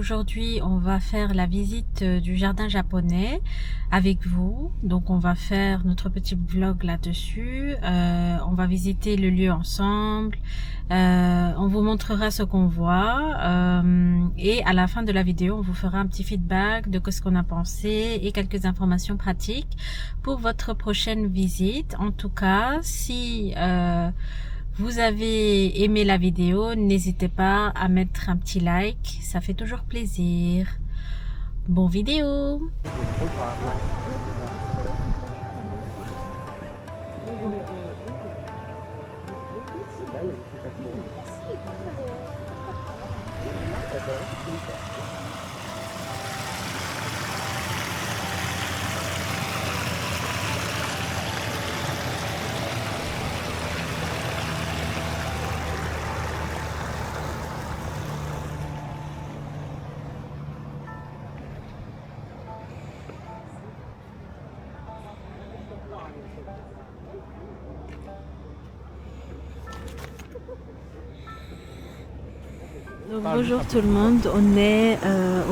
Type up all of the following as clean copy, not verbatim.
aujourd'hui on va faire la visite du jardin japonais avec vous. Donc on va faire notre petit vlog là-dessus. On va visiter le lieu ensemble. On vous montrera ce qu'on voit. Et à la fin de la vidéo, on vous fera un petit feedback de ce qu'on a pensé et quelques informations pratiques pour votre prochaine visite. En tout cas, si vous avez aimé la vidéo, n'hésitez pas à mettre un petit like, ça fait toujours plaisir. Bon vidéo! Donc, bonjour tout le monde, on est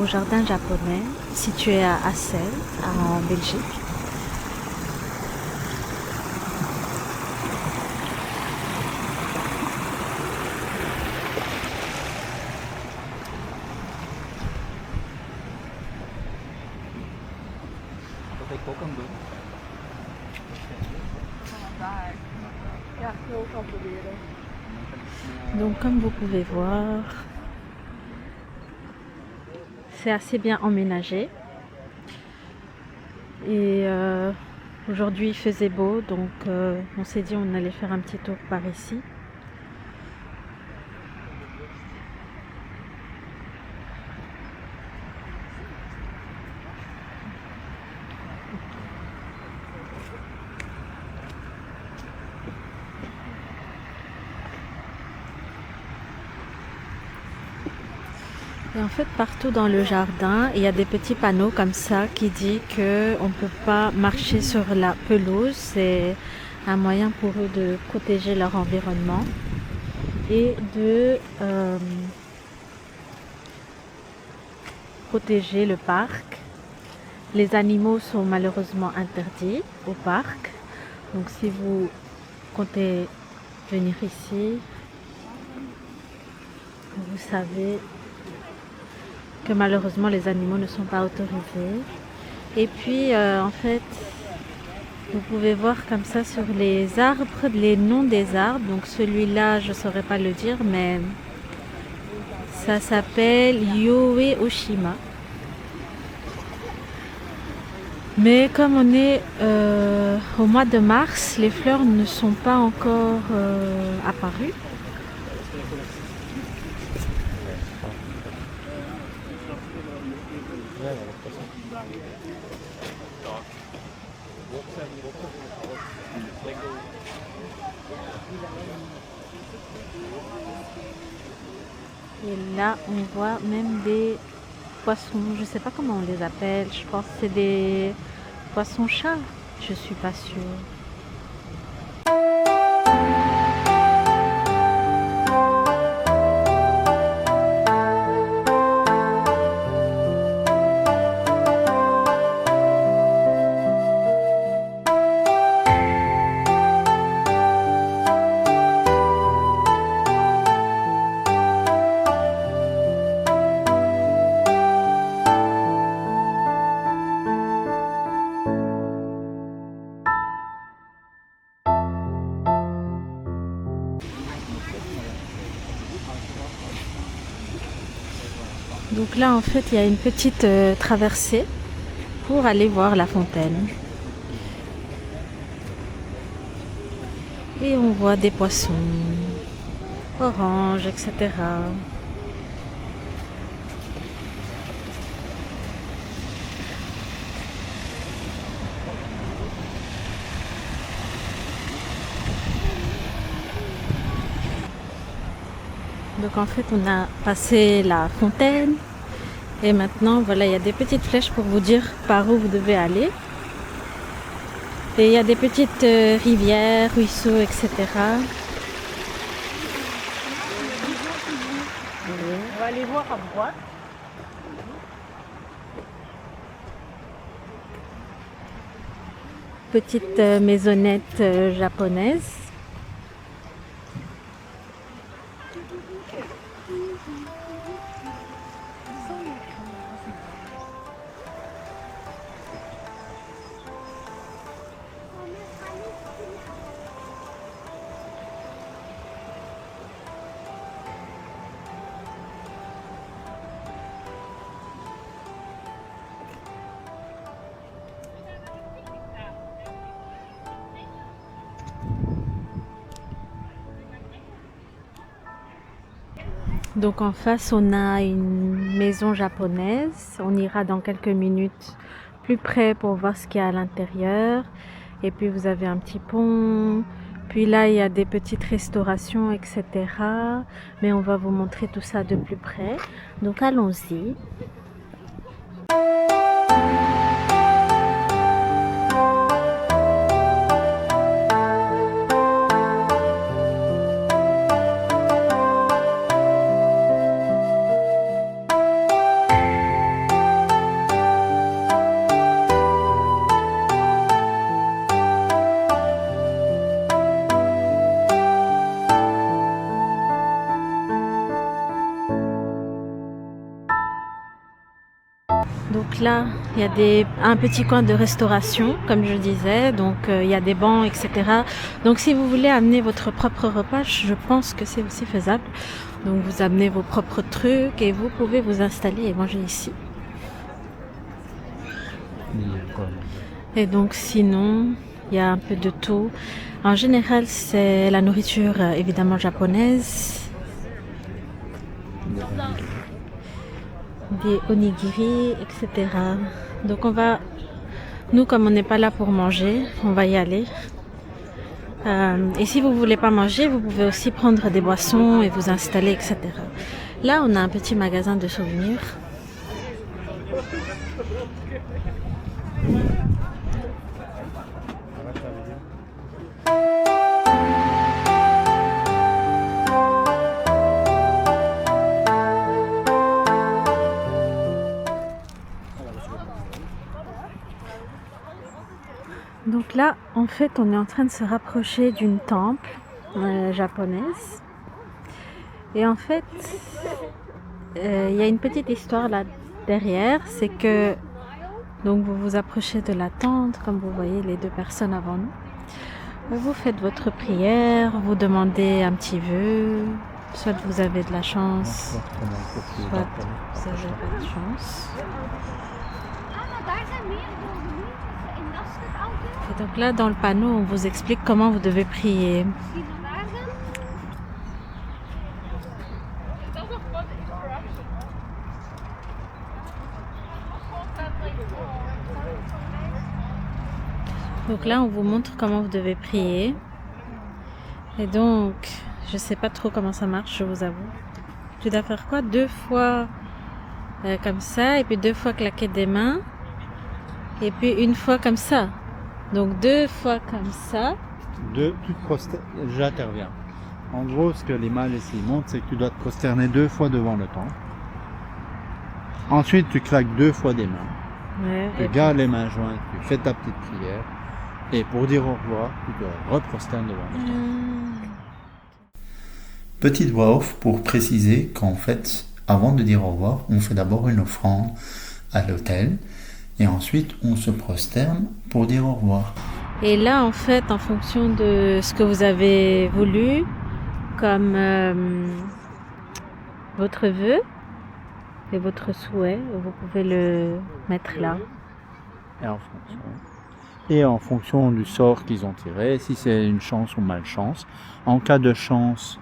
au jardin japonais situé à Assel, en Belgique. Donc comme vous pouvez voir, c'est assez bien emménagé et aujourd'hui il faisait beau, donc on s'est dit on allait faire un petit tour par ici. Et en fait, partout dans le jardin, il y a des petits panneaux comme ça qui disent qu'on ne peut pas marcher sur la pelouse. C'est un moyen pour eux de protéger leur environnement et de protéger le parc. Les animaux sont malheureusement interdits au parc. Donc si vous comptez venir ici, vous savez que malheureusement les animaux ne sont pas autorisés. Et puis en fait, vous pouvez voir comme ça sur les arbres les noms des arbres. Donc celui-là, je ne saurais pas le dire, mais ça s'appelle Yoe Oshima. Mais comme on est au mois de mars, les fleurs ne sont pas encore apparues. Et là, on voit même des poissons. Je ne sais pas comment on les appelle. Je pense que c'est des poissons-chats. Je suis pas sûre. Donc là, en fait, il y a une petite traversée pour aller voir la fontaine. Et on voit des poissons, oranges, etc. Donc en fait, on a passé la fontaine. Et maintenant, voilà, il y a des petites flèches pour vous dire par où vous devez aller. Et il y a des petites rivières, ruisseaux, etc. On va aller voir à droite. petite maisonnette japonaise. Donc en face, on a une maison japonaise. On ira dans quelques minutes plus près pour voir ce qu'il y a à l'intérieur. Et puis vous avez un petit pont. Puis là, il y a des petites restaurations, etc. Mais on va vous montrer tout ça de plus près. Donc allons-y. Donc là, il y a un petit coin de restauration, comme je disais. Donc il y a des bancs, etc. Donc si vous voulez amener votre propre repas, je pense que c'est aussi faisable. Donc vous amenez vos propres trucs et vous pouvez vous installer et manger ici. Et donc sinon, il y a un peu de tout. En général, c'est la nourriture évidemment japonaise. Des onigiri, etc. Donc nous comme on n'est pas là pour manger, on va y aller. Et si vous voulez pas manger, vous pouvez aussi prendre des boissons et vous installer, etc. Là, on a un petit magasin de souvenirs. Donc là, en fait, on est en train de se rapprocher d'une temple japonaise. Et en fait, il y a une petite histoire là derrière. C'est que donc vous vous approchez de la tente, comme vous voyez les deux personnes avant nous. Vous faites votre prière, vous demandez un petit vœu. Soit vous avez de la chance, soit vous n'avez pas de chance. Et donc là, dans le panneau, on vous explique comment vous devez prier. Donc là, on vous montre comment vous devez prier. Et donc, je sais pas trop comment ça marche, je vous avoue. Tu dois faire quoi? 2 fois comme ça, et puis 2 fois claquer des mains, et puis 1 fois comme ça. Donc 2 fois comme ça. J'interviens. En gros, ce que l'image ici montre, c'est que tu dois te prosterner 2 fois devant le temple. Ensuite, tu claques 2 fois des mains. Ouais, tu gardes les mains jointes, tu fais ta petite prière. Et pour dire au revoir, tu te reprosternes devant le temple. Petite voix off pour préciser qu'en fait, avant de dire au revoir, on fait d'abord une offrande à l'autel et ensuite on se prosterne pour dire au revoir. Et là, en fait, en fonction de ce que vous avez voulu, comme votre vœu et votre souhait, vous pouvez le mettre là. Et en fonction du sort qu'ils ont tiré, si c'est une chance ou malchance, en cas de chance,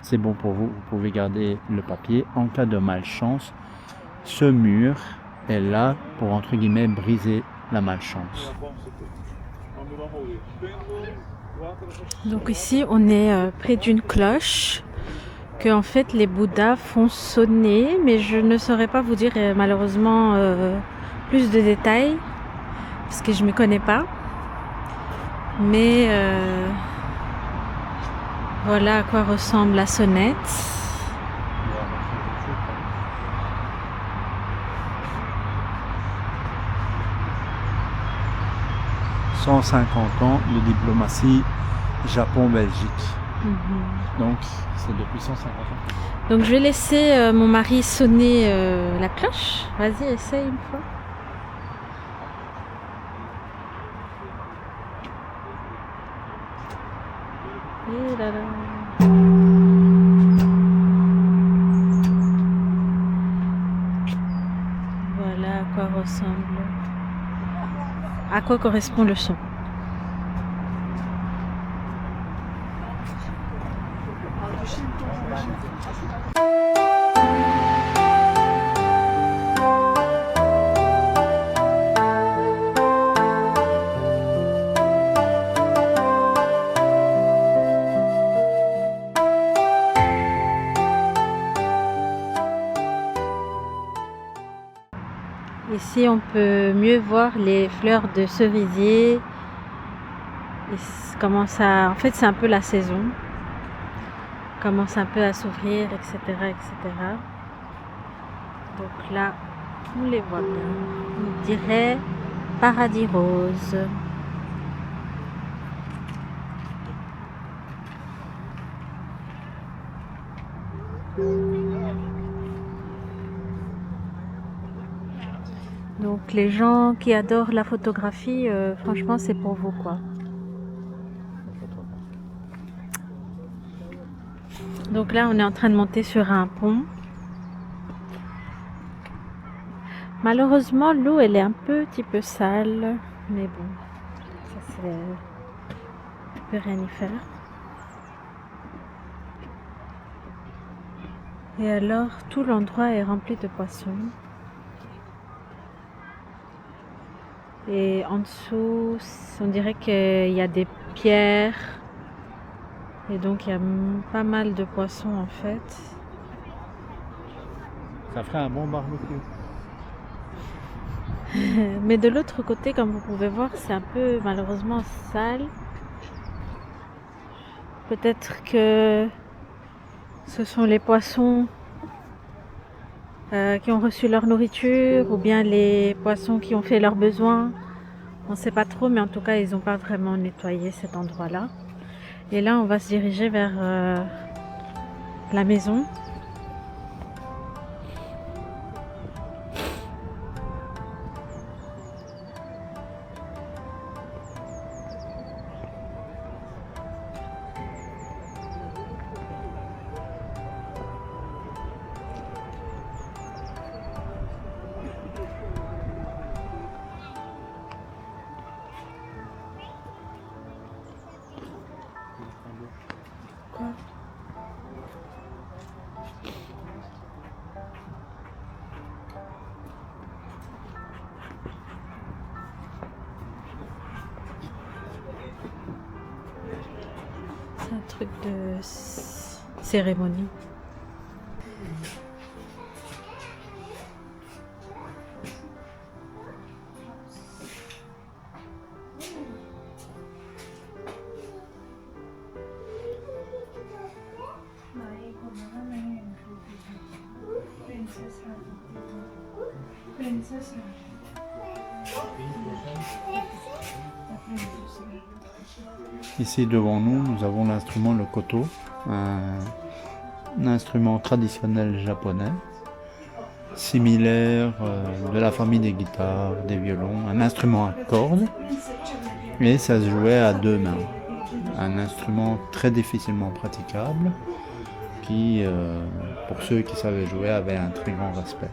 c'est bon pour vous, vous pouvez garder le papier. En cas de malchance, ce mur est là pour, entre guillemets, briser la malchance. Donc ici, on est près d'une cloche que en fait les Bouddhas font sonner, mais je ne saurais pas vous dire malheureusement plus de détails parce que je ne m'y connais pas. Mais voilà à quoi ressemble la sonnette. 150 ans de diplomatie Japon-Belgique. Donc, c'est depuis 150 ans. Donc je vais laisser mon mari sonner la cloche. Vas-y, essaye une fois. Et là là. Voilà à quoi ressemble. À quoi correspond le son. Ici, on peut mieux voir les fleurs de cerisier. Et en fait, c'est un peu la saison. Commence un peu à s'ouvrir, etc., etc. Donc là, on les voit bien. On dirait paradis rose. Donc les gens qui adorent la photographie, franchement, c'est pour vous, quoi. Donc là, on est en train de monter sur un pont. Malheureusement, l'eau, elle est un petit peu sale. Mais bon, ça c'est... on peut rien y faire. Et alors, tout l'endroit est rempli de poissons. Et en dessous, on dirait qu'il y a des pierres. Et donc, il y a pas mal de poissons en fait. Ça ferait un bon barbecue. Mais de l'autre côté, comme vous pouvez voir, c'est un peu malheureusement sale. Peut-être que ce sont les poissons qui ont reçu leur nourriture ou bien les poissons qui ont fait leurs besoins. On ne sait pas trop, mais en tout cas, ils n'ont pas vraiment nettoyé cet endroit-là. Et là, on va se diriger vers la maison. Quoi ? C'est un truc de cérémonie. Ici devant nous, nous avons l'instrument le koto, un instrument traditionnel japonais, similaire de la famille des guitares, des violons, un instrument à cordes, et ça se jouait à deux mains. Un instrument très difficilement praticable, qui, pour ceux qui savaient jouer, avait un très grand respect.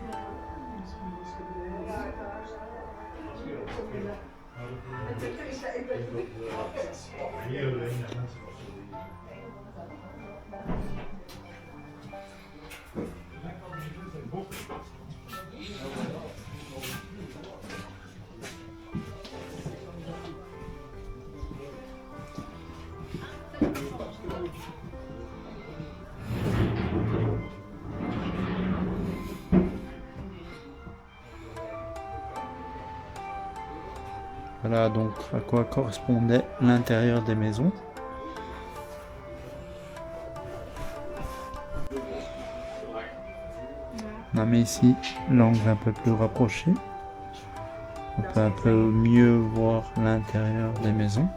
Voilà donc à quoi correspondait l'intérieur des maisons. On a mis ici l'angle un peu plus rapproché. On peut un peu mieux voir l'intérieur des maisons.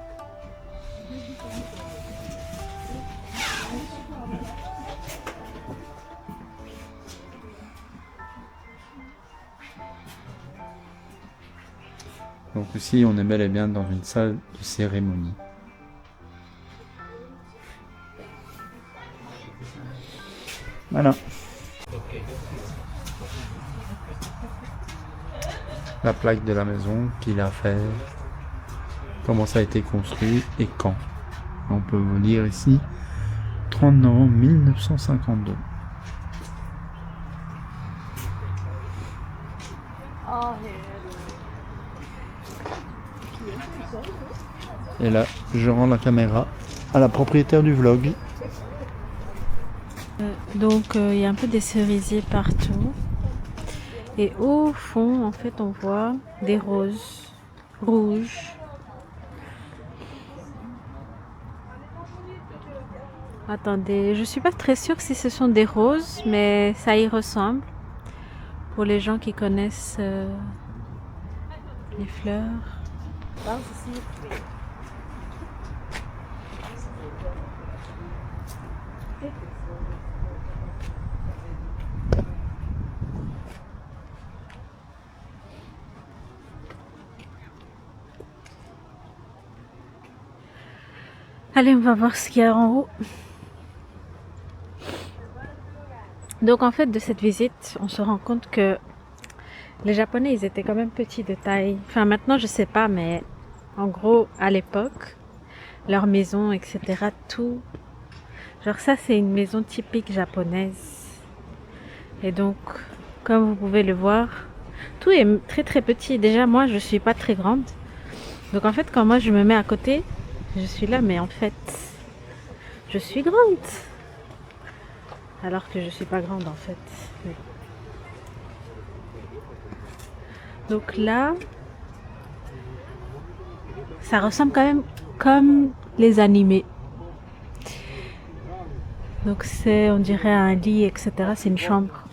Donc ici, on est bel et bien dans une salle de cérémonie. Voilà. La plaque de la maison, qui l'a fait, comment ça a été construit et quand. On peut vous lire ici 30 novembre 1952. Et là, je rends la caméra à la propriétaire du vlog. Donc il y a un peu des cerisiers partout. Et au fond, en fait, on voit des roses rouges. Attendez, je suis pas très sûre si ce sont des roses, mais ça y ressemble. Pour les gens qui connaissent les fleurs. Allez, on va voir ce qu'il y a en haut. Donc en fait, de cette visite, on se rend compte que les Japonais, ils étaient quand même petits de taille. Enfin, maintenant, je sais pas, mais en gros, à l'époque, leur maison, etc., tout. Genre ça, c'est une maison typique japonaise. Et donc, comme vous pouvez le voir, tout est très très petit. Déjà, moi, je suis pas très grande. Donc en fait, quand moi, je me mets à côté, je suis là, mais en fait, je suis grande. Alors que je suis pas grande, en fait. Mais... Donc là, ça ressemble quand même comme les animés. Donc c'est, on dirait un lit, etc. C'est une chambre.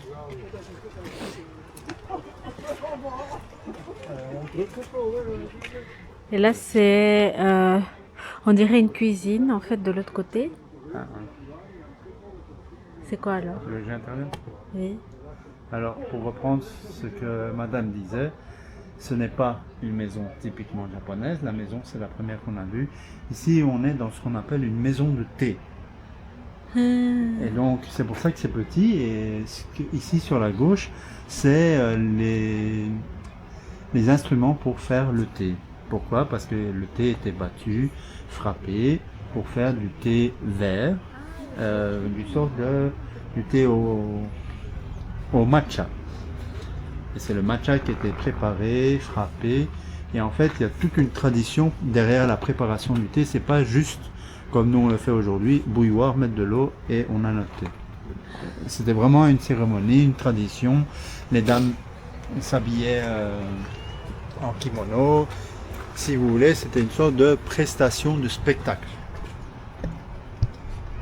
Et là c'est, on dirait une cuisine en fait de l'autre côté. C'est quoi alors? Le jeu intérieur. Oui. Alors, pour reprendre ce que madame disait, ce n'est pas une maison typiquement japonaise. La maison, c'est la première qu'on a vue. Ici, on est dans ce qu'on appelle une maison de thé. Et donc, c'est pour ça que c'est petit. Et ici, sur la gauche, c'est les instruments pour faire le thé. Pourquoi? Parce que le thé était battu, frappé, pour faire du thé vert, du thé au matcha. Et c'est le matcha qui était préparé, frappé. Et en fait, il y a toute une tradition derrière la préparation du thé. C'est pas juste comme nous on le fait aujourd'hui, bouilloire, mettre de l'eau et on a notre thé. C'était vraiment une cérémonie, une tradition. Les dames s'habillaient en kimono. Si vous voulez, c'était une sorte de prestation de spectacle.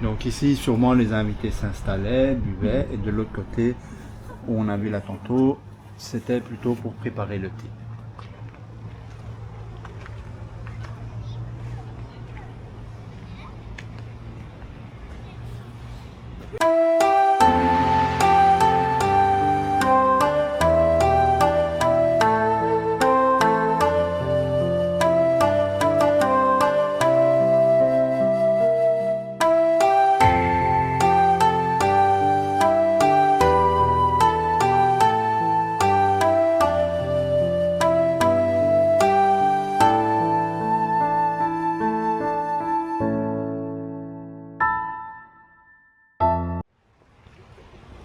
Donc ici, sûrement les invités s'installaient, buvaient, et de l'autre côté, où on a vu là tantôt, c'était plutôt pour préparer le thé.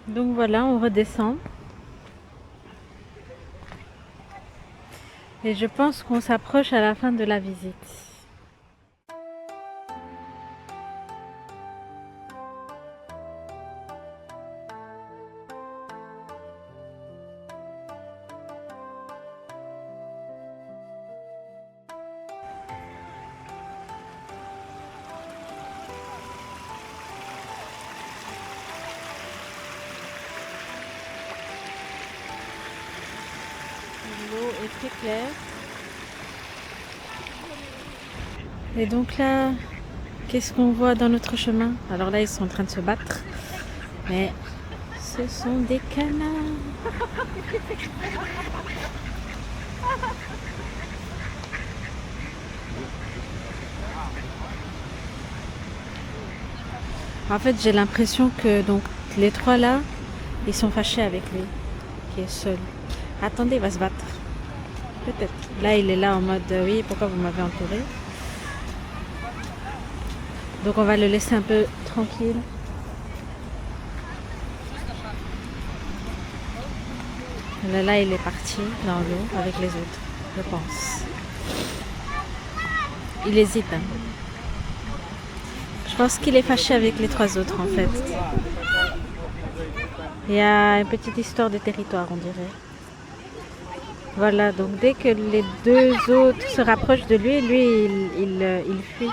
Donc voilà, on redescend. Et je pense qu'on s'approche à la fin de la visite. L'eau est très claire. Et donc là, qu'est-ce qu'on voit dans notre chemin? Alors là, ils sont en train de se battre. Mais ce sont des canards. En fait, j'ai l'impression que donc les trois là, ils sont fâchés avec lui, qui est seul. Attendez, il va se battre. Peut-être. Là, il est là en mode oui, pourquoi vous m'avez entouré? Donc on va le laisser un peu tranquille. Là, il est parti dans l'eau avec les autres, je pense. Il hésite. Hein. Je pense qu'il est fâché avec les trois autres en fait. Il y a une petite histoire de territoire, on dirait. Voilà, donc dès que les deux autres se rapprochent de lui, il fuit.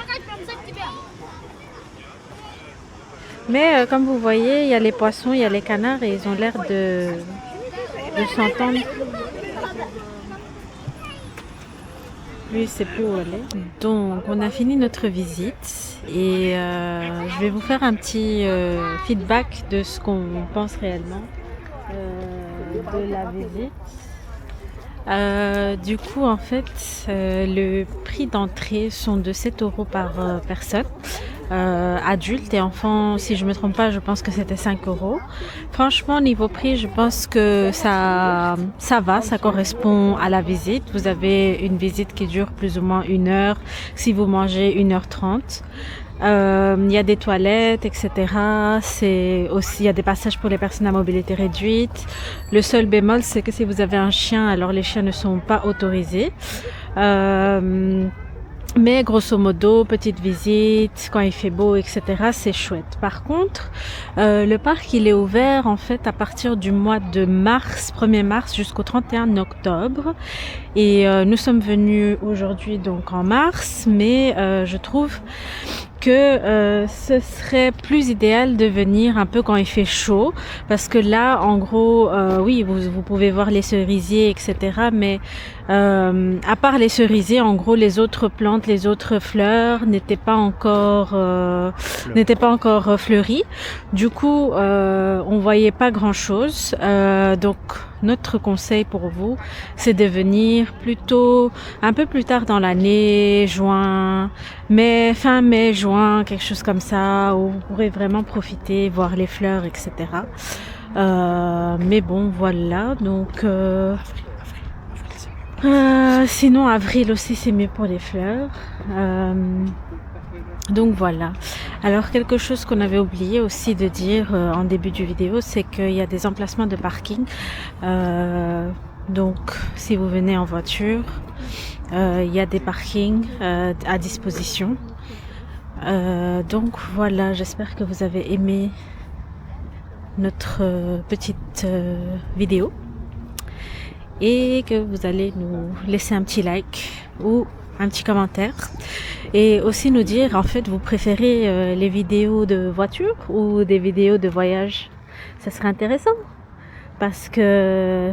Mais comme vous voyez, il y a les poissons, il y a les canards et ils ont l'air de s'entendre. Lui, il sait plus où aller. Donc, on a fini notre visite et je vais vous faire un petit feedback de ce qu'on pense réellement de la visite. Du coup, en fait, le prix d'entrée sont de 7 € par personne. Adultes et enfants, si je me trompe pas, je pense que c'était 5 €. Franchement, niveau prix, je pense que ça va, ça correspond à la visite. Vous avez une visite qui dure plus ou moins 1 heure, si vous mangez 1h30. Il y a des toilettes, etc. C'est aussi, il y a des passages pour les personnes à mobilité réduite. Le seul bémol, c'est que si vous avez un chien, alors les chiens ne sont pas autorisés. Mais grosso modo, petite visite, quand il fait beau, etc., c'est chouette. Par contre, le parc, il est ouvert en fait à partir du mois de mars, 1er mars jusqu'au 31 octobre. Et nous sommes venus aujourd'hui donc en mars, mais je trouve que ce serait plus idéal de venir un peu quand il fait chaud, parce que là, en gros, oui, vous pouvez voir les cerisiers, etc., mais à part les cerisiers, en gros, les autres plantes, les autres fleurs n'étaient pas encore fleuries. Du coup, on voyait pas grand-chose. Donc, notre conseil pour vous, c'est de venir plutôt un peu plus tard dans l'année, fin mai, juin, quelque chose comme ça, où vous pourrez vraiment profiter, voir les fleurs, etc. Mais bon, voilà. Donc, sinon, avril aussi, c'est mieux pour les fleurs. Donc voilà. Alors quelque chose qu'on avait oublié aussi de dire en début du vidéo, c'est qu'il y a des emplacements de parking. Donc si vous venez en voiture, il y a des parkings à disposition. Donc voilà, j'espère que vous avez aimé notre petite vidéo et que vous allez nous laisser un petit like ou un petit commentaire et aussi nous dire en fait vous préférez les vidéos de voiture ou des vidéos de voyage. Ça serait intéressant parce que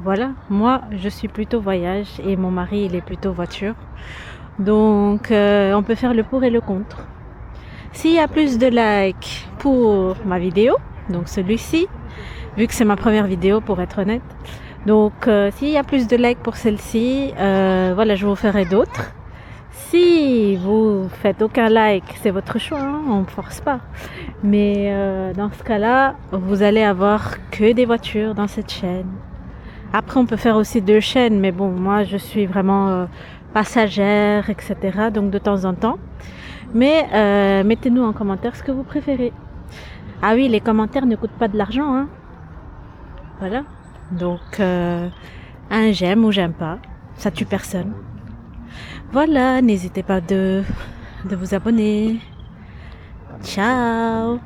voilà, moi je suis plutôt voyage et mon mari il est plutôt voiture, donc on peut faire le pour et le contre. S'il y a plus de likes pour ma vidéo, donc celui-ci, vu que c'est ma première vidéo pour être honnête, donc s'il y a plus de likes pour celle-ci, voilà, je vous ferai d'autres. Si vous faites aucun like, c'est votre choix, hein, on ne force pas. Mais dans ce cas-là, vous allez avoir que des voitures dans cette chaîne. Après, on peut faire aussi 2 chaînes, mais bon, moi je suis vraiment passagère, etc. Donc de temps en temps. Mais mettez-nous en commentaire ce que vous préférez. Ah oui, les commentaires ne coûtent pas de l'argent, hein. Voilà. Donc, un j'aime ou j'aime pas, ça tue personne. Voilà, n'hésitez pas de vous abonner. Ciao!